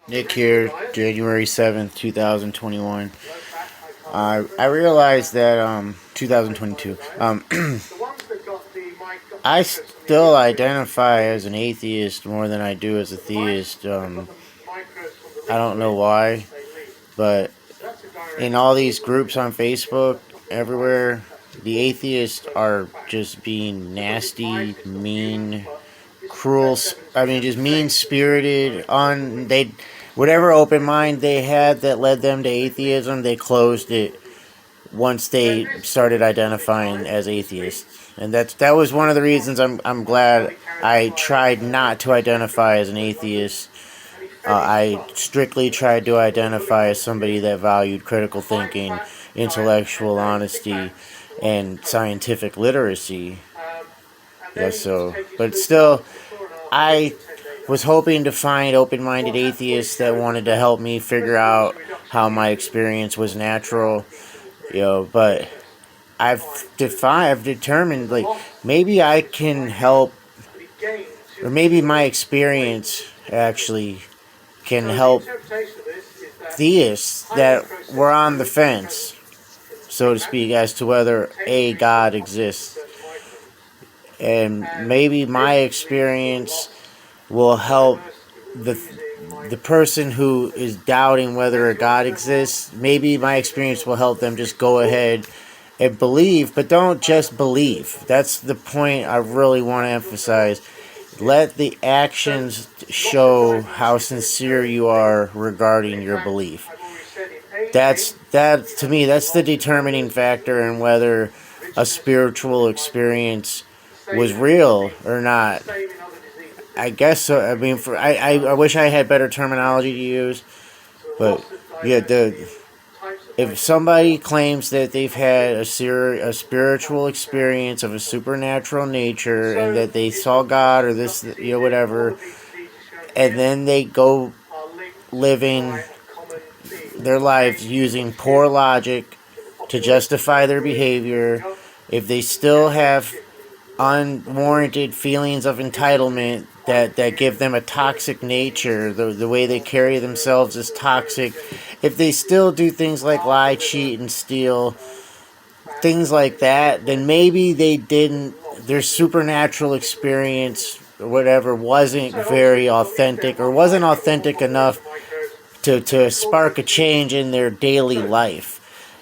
Nick here, January 7th, 2021. I realized that 2022. I still identify as an atheist more than I do as a theist. I don't know why, but in all these groups on Facebook, everywhere, the atheists are just being nasty, mean, cruel. I mean, just mean spirited. Whatever open mind they had that led them to atheism, they closed it once they started identifying as atheists. And that was one of the reasons I'm glad I tried not to identify as an atheist. I strictly tried to identify as somebody that valued critical thinking, intellectual honesty, and scientific literacy. Yeah, but still, I was hoping to find open-minded atheists that wanted to help me figure out how my experience was natural, but I've determined, like, maybe I can help, or maybe my experience actually can help theists that were on the fence, so to speak, as to whether a God exists. And maybe my experience will help the person who is doubting whether a God exists. Maybe my experience will help them just go ahead and believe, but don't just believe. That's the point I really want to emphasize. Let the actions show how sincere you are regarding your belief. That to me, that's the determining factor in whether a spiritual experience was real or not. I guess so. I mean, I wish I had better terminology to use, but yeah, if somebody claims that they've had a spiritual experience of a supernatural nature and that they saw God or this, whatever, and then they go living their lives using poor logic to justify their behavior, if they still have unwarranted feelings of entitlement that give them a toxic nature, the way they carry themselves is toxic, if they still do things like lie, cheat, and steal, things like that, then maybe their supernatural experience or whatever wasn't very authentic, or wasn't authentic enough to spark a change in their daily life.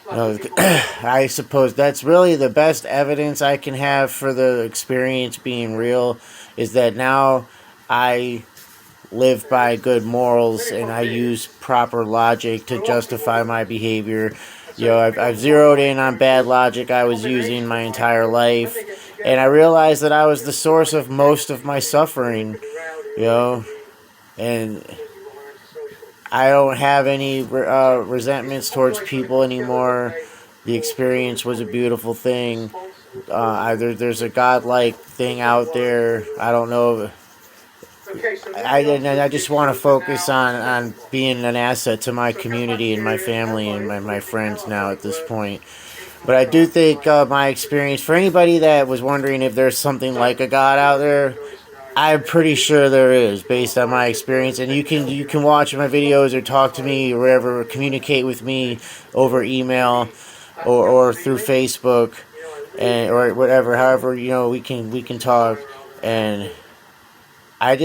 I suppose that's really the best evidence I can have for the experience being real, is that now I live by good morals and I use proper logic to justify my behavior. I've zeroed in on bad logic I was using my entire life, and I realized that I was the source of most of my suffering, and I don't have any resentments towards people anymore. The experience was a beautiful thing. Either there's a godlike thing out there. I don't know. I just want to focus on being an asset to my community and my family and my friends now at this point. But I do think my experience, for anybody that was wondering if there's something like a God out there, I'm pretty sure there is, based on my experience. And you can watch my videos or talk to me or wherever, or communicate with me over email or through Facebook, and or whatever. However, we can talk. And I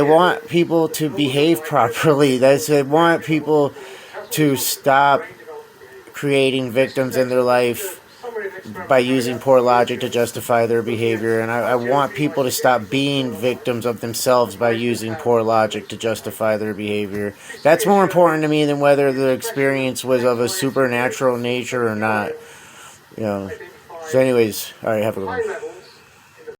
want people to behave properly. I want people to stop creating victims in their life by using poor logic to justify their behavior. And I want people to stop being victims of themselves by using poor logic to justify their behavior. That's more important to me than whether the experience was of a supernatural nature or not. So anyways, alright, have a good one.